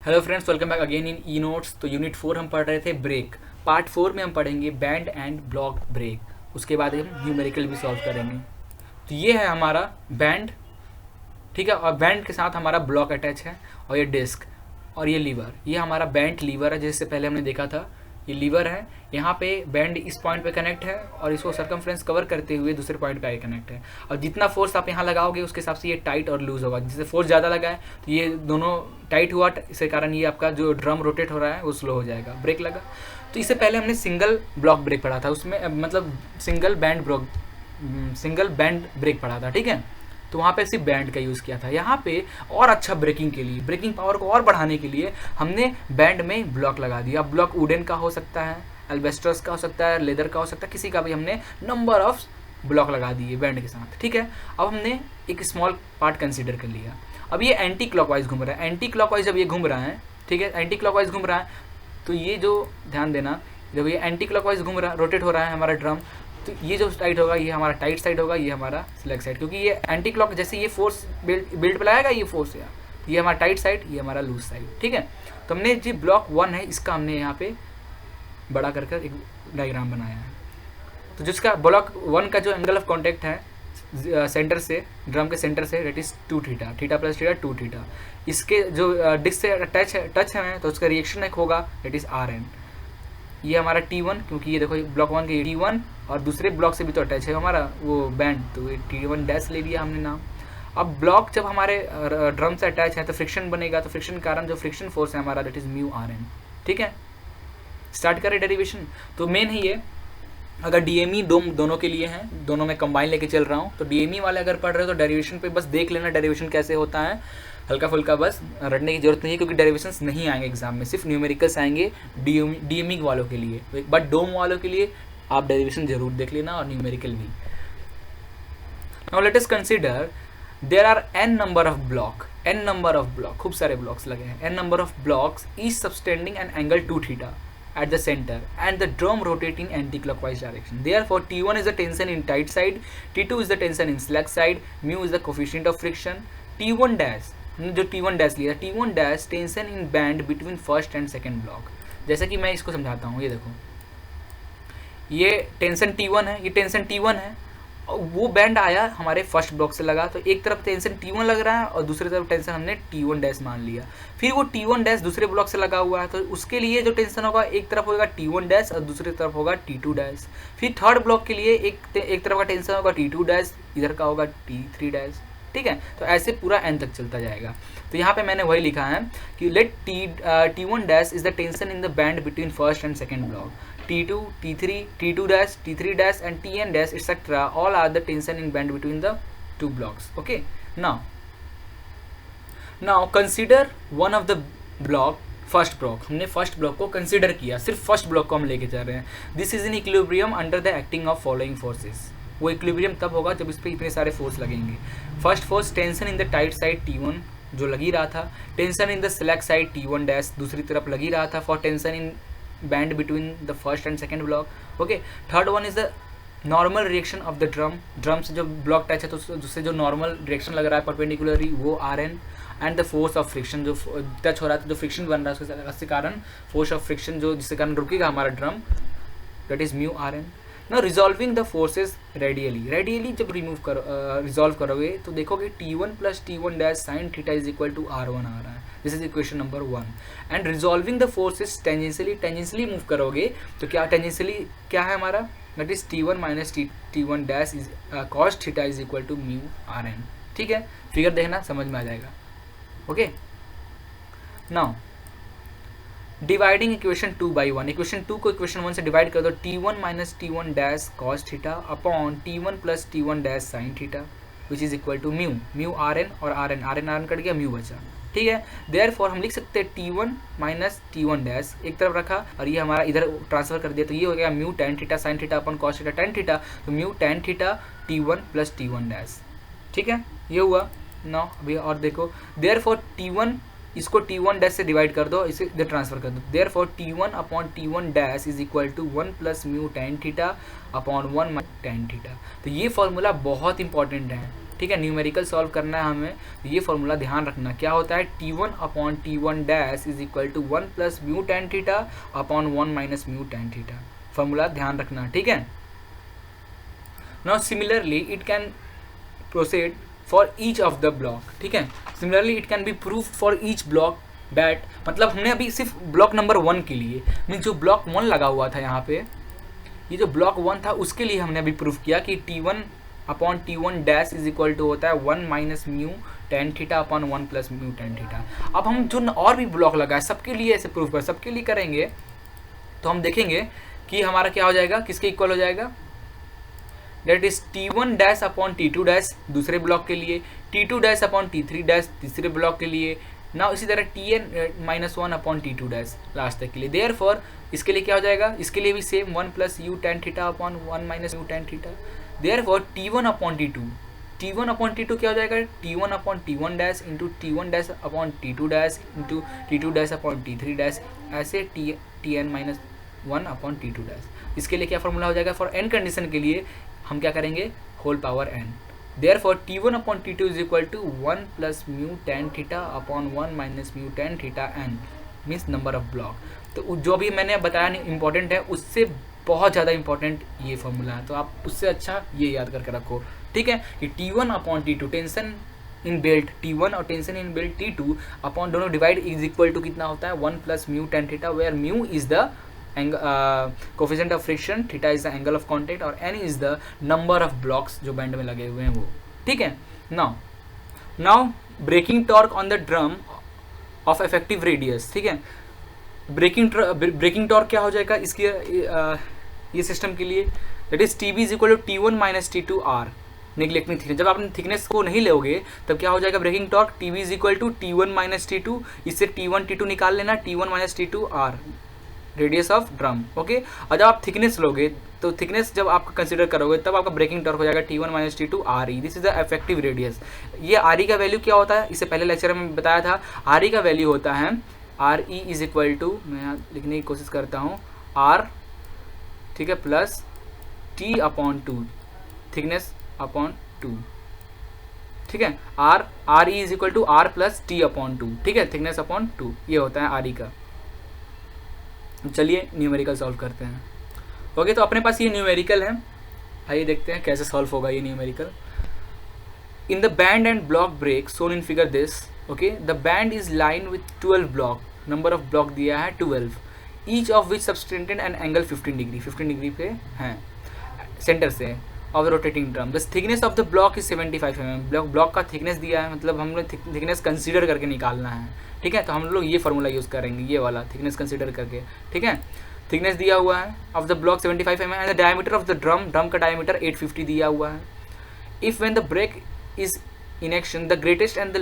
Hello friends, welcome back again in e notes. तो unit 4 हम पढ़ रहे थे ब्रेक। तो यूनिट 4 हम पढ़ रहे थे पार्ट 4 में हम पढ़ेंगे बैंड एंड ब्लॉक ब्रेक। उसके बाद हम न्यूमेरिकल भी सॉल्व करेंगे। तो ये है हमारा बैंड, ठीक है, और बैंड के साथ हमारा ब्लॉक अटैच है, और ये डिस्क और ये लीवर, ये हमारा बैंड लीवर है जिससे पहले हमने देखा था। ये लीवर है, यहाँ पे बैंड इस पॉइंट पे कनेक्ट है और इसको सर्कमफ्रेंस कवर करते हुए दूसरे पॉइंट पे आगे कनेक्ट है। और जितना फोर्स आप यहाँ लगाओगे उसके हिसाब से ये टाइट और लूज होगा। जैसे फोर्स ज़्यादा लगा है तो ये दोनों टाइट हुआ, इसके कारण ये आपका जो ड्रम रोटेट हो रहा है वो स्लो हो जाएगा। ब्रेक लगा तो इससे पहले हमने सिंगल ब्लॉक ब्रेक पढ़ा था, उसमें मतलब सिंगल बैंड ब्रेक पढ़ा था, ठीक है। तो वहाँ पे सिर्फ बैंड का यूज़ किया था। यहाँ पे और अच्छा ब्रेकिंग के लिए, ब्रेकिंग पावर को और बढ़ाने के लिए हमने बैंड में ब्लॉक लगा दिया। ब्लॉक वुडन का हो सकता है, एल्बेस्टर्स का हो सकता है, लेदर का हो सकता है, किसी का भी हमने नंबर ऑफ ब्लॉक लगा दिए बैंड के साथ, ठीक है। अब हमने एक स्मॉल पार्ट कंसिडर कर लिया। अब ये एंटी क्लॉकवाइज घूम रहा है। एंटी क्लॉकवाइज जब ये घूम रहा है, ठीक है, एंटी क्लॉकवाइज घूम रहा है, तो ये जो ध्यान देना, जब ये एंटी क्लॉकवाइज घूम रहा है, रोटेट हो रहा है हमारा ड्रम, तो ये जो साइड होगा ये हमारा टाइट साइड होगा, ये हमारा स्लैग साइड, क्योंकि ये एंटी क्लॉक जैसे ये फोर्स बिल्ड पे लगाएगा, ये फोर्स है, ये हमारा टाइट साइड, ये हमारा लूज साइड, ठीक है। तो हमने जो ब्लॉक 1 है इसका हमने यहाँ पे बड़ा कर एक डायग्राम बनाया है। तो जिसका ब्लॉक 1 का जो एंगल ऑफ कॉन्टैक्ट है सेंटर से, ड्रम के सेंटर से, that is 2 theta, theta plus theta 2 theta. इसके जो डिस्क से टच है तो उसका रिएक्शन एक होगा, डेट इज आर एन। ये हमारा T1, क्योंकि ये देखो ब्लॉक 1 के T1 और दूसरे ब्लॉक से भी तो अटैच है हमारा वो बैंड, तो ये T1 डैश ले लिया हमने नाम। अब ब्लॉक जब हमारे ड्रम से अटैच है तो फ्रिक्शन बनेगा, तो फ्रिक्शन कारण जो फ्रिक्शन फोर्स है हमारा, that is mu R N, ठीक है। स्टार्ट करें डेरिवेशन। तो मेन है ये, अगर DME दोनों के लिए हैं, दोनों में कंबाइन लेके चल रहा हूँ, तो DME वाले अगर पढ़ रहे हो तो डेरिवेशन पे बस देख लेना डेरिवेशन कैसे होता है, हल्का फुल्का बस रटने की जरूरत नहीं है, क्योंकि डेरिवेशंस नहीं आएंगे एग्जाम में, सिर्फ न्यूमेरिकल्स आएंगे DME वालों के लिए। बट डोम वालों के लिए आप डेरिवेशन जरूर देख लेना और न्यूमेरिकल भी। Now let us consider there are n number of block, खूब सारे ब्लॉक्स लगे हैं, n number of blocks, each subtending an angle 2 theta at the center and the drum rotating anti-clockwise direction. Therefore, T1 is the tension in tight side, T2 is the tension in slack side, mu is the coefficient of friction, T1 dash, जो T1 dash लिया, T1 dash tension in band between first and second block। जैसे कि मैं इसको समझाता हूँ, ये देखो, ये टेंशन T1 है, ये टेंशन T1 है, वो बैंड आया हमारे फर्स्ट ब्लॉक से लगा, तो एक तरफ टेंशन T1 लग रहा है और दूसरी तरफ टेंशन हमने T1 डैश मान लिया। फिर वो T1 डैश दूसरे ब्लॉक से लगा हुआ है, तो उसके लिए जो टेंशन होगा, एक तरफ होगा T1 डैश और दूसरी तरफ होगा T2 डैश। फिर थर्ड ब्लॉक के लिए एक तरफ का टेंशन होगा T2 डैश, इधर का होगा T3 डैश, ठीक है। तो ऐसे पूरा एन तक चलता जाएगा। तो यहाँ पे मैंने वही लिखा है कि let T1 dash is the tension in the band between first and second block, T2, T3, T2 dash, T3 dash and Tn dash etc. all are the tension in band between the two blocks. Okay. Now consider one of the block, first block. हमने first block को consider किया, सिर्फ first block को हम लेके जा रहे हैं। This is in equilibrium under the acting of following forces. वो इक्विलिब्रियम तब होगा जब इस पर इतने सारे फोर्स लगेंगे। First force tension in the tight side T1 जो लगी रहा था, tension in the slack side T1 dash दूसरी तरफ लगी रहा था for tension in band between the first and second block. Okay, third one is the normal reaction of the drum से जो ब्लॉक टच है तो उससे जो नॉर्मल रिएक्शन लग रहा है परपेंडिकुलरली वो Rn, and the force of friction जो टच हो रहा है, जो फ्रिक्शन बन रहा है उसके कारण फोर्स ऑफ फ्रिक्शन जो जिसके कारण रुकेगा हमारा drum, that is mu Rn। Now resolving the forces radially जब रिजॉल्व करोगे तो देखोगे T1 plus T1 dash sine theta is equal to R1 आ रहा है। This is equation number 1। And resolving the forces tangentially move करोगे तो क्या टेंजेंशियली क्या है हमारा, that is T1 minus T1 dash is cos theta is equal to mu Rn, ठीक है। फिगर देखना समझ में आ जाएगा। Okay, now dividing equation 2 by 1, equation 2 को इक्वेशन 1 से डिवाइड कर दो, T1 minus T1 dash cos theta upon T1 plus T1 dash sine theta which is equal to mu Rn, और Rn कट गया, म्यू बचा, ठीक है। देयरफॉर हम लिख सकते हैं T1 माइनस T1 डैश एक तरफ रखा और ये हमारा इधर ट्रांसफर कर दिया, तो ये हो गया mu tan theta sine theta upon cos theta tan theta, तो mu tan theta T1 plus T1 dash, ठीक है, ये हुआ। नाउ अभी और देखो, देयरफॉर T1 इसको T1 डैश से डिवाइड कर दो, इसे इधर ट्रांसफर कर दो, therefore T1 upon T1 dash is equal to 1 plus mu tan theta upon 1 tan theta. तो ये फॉर्मूला बहुत इंपॉर्टेंट है, ठीक है, न्यूमेरिकल सॉल्व करना है हमें, तो ये फॉर्मूला ध्यान रखना क्या होता है, T1/T1 dash is equal to 1 plus mu tan theta upon 1 minus mu tan theta, formula ध्यान रखना, ठीक है। Now similarly it can proceed for each of the block, ठीक है, similarly it can be prove for each block that, मतलब हमने अभी सिर्फ ब्लॉक नंबर 1 के लिए, मीन जो ब्लॉक 1 लगा हुआ था यहाँ पे, ये जो ब्लॉक 1 था उसके लिए हमने अभी प्रूफ किया कि T1/T1 dash is equal to होता है 1 minus mu tan theta upon 1 plus mu tan theta. अब हम जो और भी ब्लॉक लगा है सबके लिए ऐसे प्रूफ कर, सबके लिए करेंगे तो हम देखेंगे कि हमारा क्या हो जाएगा, किसके इक्वल हो जाएगा, that is T1 dash upon T2 dash दूसरे ब्लॉक के लिए, T2 dash upon T3 dash तीसरे ब्लॉक के लिए, ना इसी तरह Tn-1 upon T2 dash last तक के लिए। देयरफॉर इसके लिए क्या हो जाएगा, इसके लिए भी same 1 plus you ten theta upon 1 minus you tan theta. Therefore T1 upon T2 क्या हो जाएगा, T1 upon T1 dash into T1 dash upon T2 dash into T2 dash upon T3 dash, ऐसे Tn-1 अपॉन T2 डैश। इसके लिए क्या formula हो जाएगा, for n condition के लिए हम क्या करेंगे, whole power n। Therefore T1 upon T2 is equal to 1 plus mu tan theta upon 1 minus mu tan theta n means number of block. तो जो भी मैंने बताया इंपॉर्टेंट है, उससे बहुत ज़्यादा इंपॉर्टेंट ये फॉर्मूला है, तो आप उससे अच्छा ये याद करके रखो, ठीक है, कि T1 upon T2 tension in belt T1 और tension in belt T2 upon दोनों डिवाइड इज इक्वल टू कितना होता है 1 plus mu tan theta, where mu is the coefficient of friction, theta is the angle of contact और n is the number of blocks जो band में लगे हुए हैं वो, ठीक है। Now braking torque on the drum of effective radius, ठीक है, ब्रेकिंग टॉर्क क्या हो जाएगा इसकी ये सिस्टम के लिए, that is TB is equal to T1 minus T2 R neglecting thickness. जब आप थिकनेस को नहीं लोगे तब क्या हो जाएगा, braking torque TB is equal to T1 minus T2, इससे T1 T2 निकाल लेना, T1 minus T2 R radius of drum, okay. और जब आप थिकनेस लोगे तो थिकनेस जब आप कंसीडर करोगे तब आपका ब्रेकिंग टॉर्क हो जाएगा T1 minus T2 RE, this is the effective radius. ये RE का वैल्यू क्या होता है, इससे पहले लेक्चर में बताया था, RE का वैल्यू होता है RE इज इक्वल टू, मैं यहाँ लिखने की कोशिश करता हूँ, R, ठीक है, plus T upon 2 thickness upon 2, ठीक है, RE is equal to R plus T upon 2, ठीक है, थिकनेस अपॉन 2, ये होता है RE का। चलिए न्यूमेरिकल सॉल्व करते हैं, ओके। तो अपने पास ये न्यूमेरिकल है, आइए देखते हैं कैसे सॉल्व होगा ये numerical. In the band and block brake shown in figure this, okay, the band is lined with 12 block, number of block दिया है 12, each of which subtended an angle 15 degree पे हैं सेंटर से of rotating drum. The thickness of the block is 75 mm, block का thickness दिया है, मतलब हम लोग थिकनेस कंसीडर करके निकालना है, ठीक है, तो हम लोग ये फार्मूला यूज़ करेंगे, ये वाला थिकनेस कंसीडर करके, ठीक है। थिकनेस दिया हुआ है of the block 75 mm and the diameter of the drum का डायमीटर 850 दिया हुआ है। If when the brake is in action the greatest and the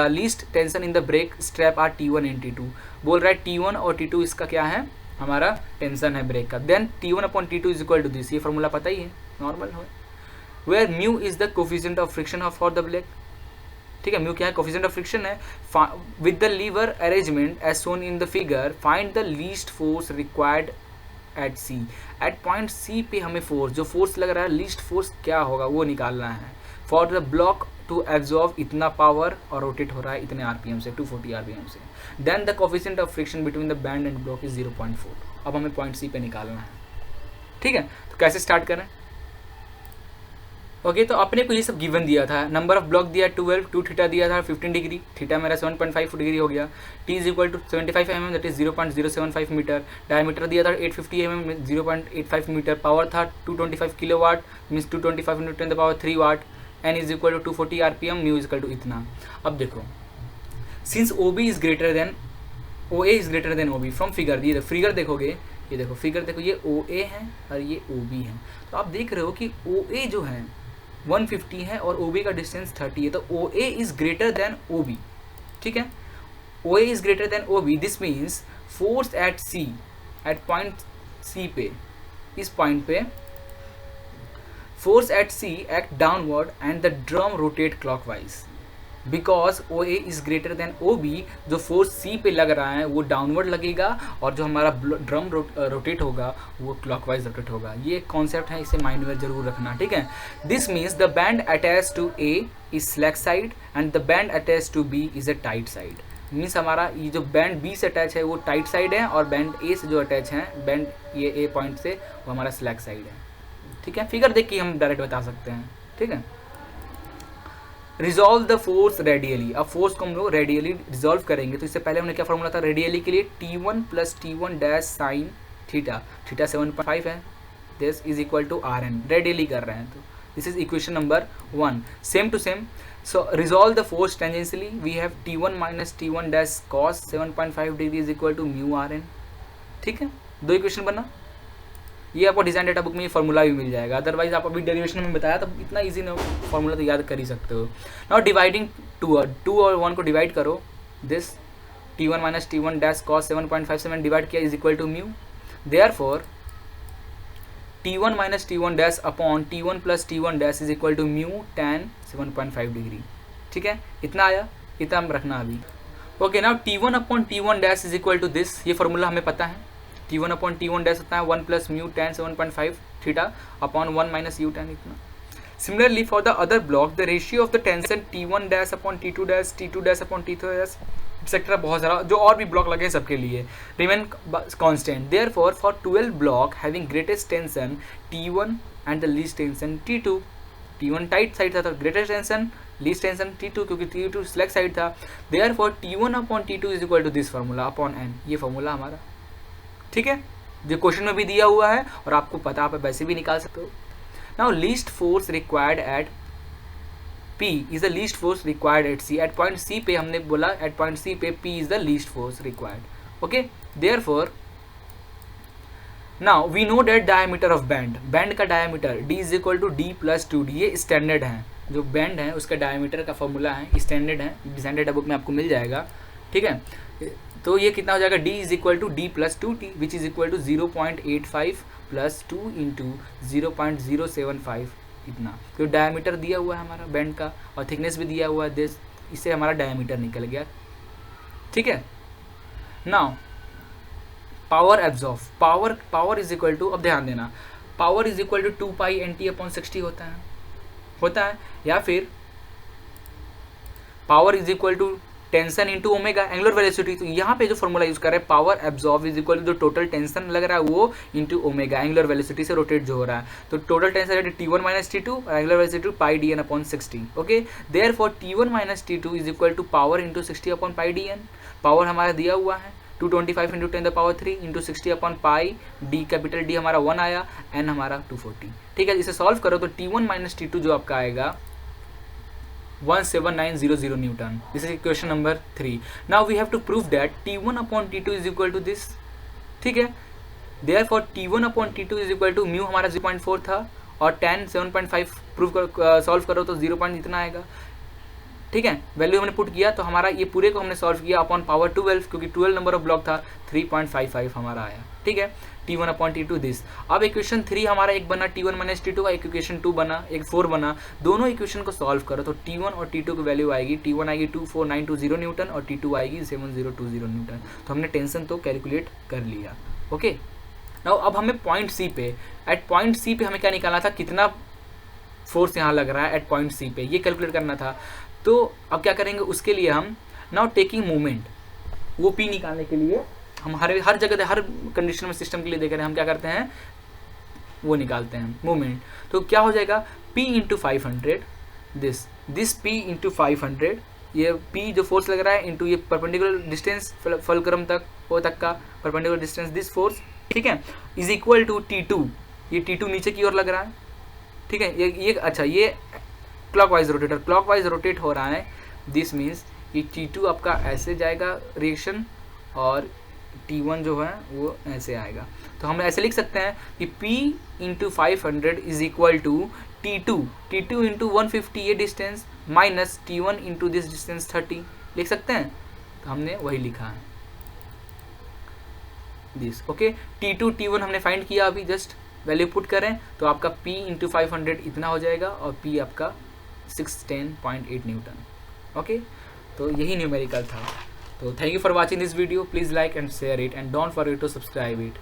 least tension in the brake strap are T1 and T2, बोल रहा है T1 और T2 इसका क्या है, हमारा टेंशन है ब्रेक का। Then T1 upon T2 is equal to this, ये फार्मूला पता ही है, नॉर्मल है, where mu is the coefficient of friction of for the brake, ठीक है, म्यू क्या है, कोफिशिएंट ऑफ फ्रिक्शन है। With the lever arrangement as shown in the figure find the least force required at C, at point C पे हमें force, जो force लग रहा है लीस्ट फोर्स क्या होगा वो निकालना है, for the block to absorb इतना पावर और रोटेट हो रहा है इतने RPM से, 240 RPM से। Then the coefficient of friction between the band and block is 0.4। अब हमें पॉइंट C पे निकालना है, ठीक है, तो कैसे स्टार्ट करें, ओके। तो अपने को ये सब गिवन दिया था, नंबर ऑफ ब्लॉक दिया 12, 2 थीटा दिया था 15 डिग्री, थीटा मेरा 7.5 डिग्री हो गया, T is equal to 75 mm that is 0.075 metre, diameter दिया था 850 mm 0.85 मीटर, पावर था 225 kilowatt means 225 × 10³ watt, n is equal to 240 RPM, mu is equal to इतना। अब देखो, since OB is greater than OA is greater than OB from figure, ये figure देखोगे, ये देखो फिगर देखो, ये OA है और ये OB है, तो आप देख रहे हो कि OA जो है 150 है और OB का डिस्टेंस 30 है, तो OA is greater than OB, ठीक है, OA is greater than OB, this means force at C, at point C पे, इस पॉइंट पे force at C act downward and the drum rotate clockwise, because O A is greater than O B, जो force C पे लग रहा है वो डाउनवर्ड लगेगा और जो हमारा ड्रम रोटेट होगा वो क्लॉकवाइज रोटेट होगा। ये कॉन्सेप्ट है, इसे माइंड में जरूर रखना, ठीक है। This means the band attach to A is slack side and the band attach to B is a tight side. Means हमारा ये जो बैंड बी से अटैच है वो टाइट साइड है और बैंड ए से जो अटैच है बैंड ये ए पॉइंट से वो हमारा स्लैक साइड है, ठीक है। फिगर देख के हम डायरेक्ट बता सकते हैं, ठीक है। रिजॉल्व द फोर्स रेडियली, अब फोर्स को हम लोग रेडियली रिजॉल्व करेंगे। तो इससे पहले हमने क्या फॉर्मूला था रेडियली के लिए, T1 plus T1 dash sine theta, theta 7.5 है, this is equal to Rn, radially कर रहे हैं तो this is equation number 1। Same to same, so resolve the force tangentially, we have T1 minus T1 dash cos 7.5 degree is equal to mu Rn, ठीक है। दो equation बना, ये आपको डिजाइन डेटा बुक में ये फार्मूला भी मिल जाएगा, अदरवाइज आप अभी डेरिवेशन में बताया तो इतना इजी ना फार्मूला तो याद कर ही सकते हो। नाउ डिवाइडिंग 2 और 1 को डिवाइड करो, this T1 minus T1 dash cos 7.57 divide किया is equal to mu, therefore T1 minus T1 dash upon T1 plus T1 dash is equal to mu tan 7.5 degree, ठीक है। इतना आया, इतना हम रखना अभी, okay. Now T1 upon T1 dash is equal to this, ये फार्मूला हमें पता है, T1 अपॉन T1 डैश होता है 1 plus mu tan 7.5 theta upon 1 minus you tan, इतना। Similarly for the other block the ratio of the tension T1 dash upon T2 dash, T2 dash upon T3 dash, etcetera, बहुत सारा जो और भी block लगे सबके लिए remain constant. Therefore for 12 block having greatest tension T1 and the least tension T2, T1 tight side था तो greatest tension, least tension T2 क्योंकि T2 स्लैक साइड था। Therefore T1 upon T2 is equal to this formula upon n, ये formula हमारा, ठीक है, जो question में भी दिया हुआ है और आपको पता, आप वैसे भी निकाल सकते हो। Now least force required at P is the least force required at C, at point C पे हमने बोला एट पॉइंट C पे P is the least force required, okay. Therefore now we know that diameter of band, band का diameter D is equal to D plus 2D, ये standard है, जो band है उसका डायमीटर का फॉर्मूला है, standard है, डिजाइन डेटा बुक में आपको मिल जाएगा, ठीक है। तो ये कितना हो जाएगा, D is equal to D plus 2T which is equal to 0.85 plus 2 into 0.075, इतना। तो डायमीटर दिया हुआ है हमारा बैंड का और थिकनेस भी दिया हुआ है दिस, इससे हमारा डायमीटर निकल गया, ठीक है। Now power absorb, power is equal to, अब ध्यान देना, power is equal to 2 pi NT upon 60 होता है, या फिर power is equal to tension into omega angular velocity. तो यहाँ पे जो फॉर्मूला यूज कर रहे हैं power absorb is equal to जो टोटल टेंशन लग रहा है वो इंटू ओमेगा एंगुलर वेलोसिटी से रोटेट जो हो रहा है, तो टोटल टेंशन है T1 माइनस T2 और angular velocity pi dn upon 60, okay. Therefore T1 minus T2 is equal to power into 60 upon pi dn, power हमारा दिया हुआ है 225 into 10 the power 3 into 60 upon pi, D capital D हमारा 1 आया, n हमारा 240, ठीक है। इसे सॉल्व करो तो T1 माइनस T2 जो आपका आएगा 17900 newton, this is equation number 3। Now we have to prove that T1 upon T2 is equal to this, ठीक है। Therefore T1 upon T2 is equal to mu हमारा 0.4 था और tan 7.5 प्रूव सॉल्व करो तो 0 पॉइंट इतना आएगा, ठीक है। वैल्यू हमने पुट किया तो हमारा ये पूरे को हमने सॉल्व किया अपॉन पावर 12 क्योंकि 12 नंबर ऑफ ब्लॉक था, 3.55 हमारा आया, ठीक है। T1 upon T2 this. अब इक्वेशन 3 हमारा एक बना T1 माइनस T2 का, एक इक्वेशन 2 बना, एक 4 बना, दोनों इक्वेशन को सॉल्व करो तो T1 और T2 की वैल्यू आएगी, T1 आएगी 24920 न्यूटन और T2 आएगी 7020 न्यूटन। तो हमने टेंशन तो कैलकुलेट कर लिया, ओके। नाउ अब हमें पॉइंट C पे, एट पॉइंट C पे हमें क्या निकालना था, कितना फोर्स यहाँ लग रहा है एट पॉइंट C पे, ये कैलकुलेट करना था। तो अब क्या करेंगे उसके लिए हम नाउ टेकिंग मूवमेंट, वो P निकालने के लिए हम हर जगह हर कंडीशन में सिस्टम के लिए देख रहे हैं, हम क्या करते हैं वो निकालते हैं मूवमेंट। तो क्या हो जाएगा P into 500 this P into 500, ये P जो फोर्स लग रहा है इंटू ये परपेंडिकुलर डिस्टेंस फलक्रम तक वो तक का परपेंडिकुलर डिस्टेंस दिस फोर्स, ठीक है, इज इक्वल टू T2, ये T2 नीचे की ओर लग रहा है, ठीक है। ये अच्छा ये क्लॉकवाइज रोटेट हो रहा है, दिस मीन्स ये T2 आपका ऐसे जाएगा रिएक्शन और T1 जो है वो ऐसे आएगा। तो हम ऐसे लिख सकते हैं कि P into 500 is equal to T2 into 150 ये distance minus T1 into this distance 30 लिख सकते हैं, तो हमने वही लिखा है दिस, ओके। T2 T1 हमने फाइंड किया, अभी जस्ट वैल्यू पुट करें तो आपका P इंटू 500 इतना हो जाएगा और P आपका 610.8 न्यूटन, ओके, तो यही न्यूमेरिकल था। तो thank you for watching this video, please like and share it and don't forget to subscribe it.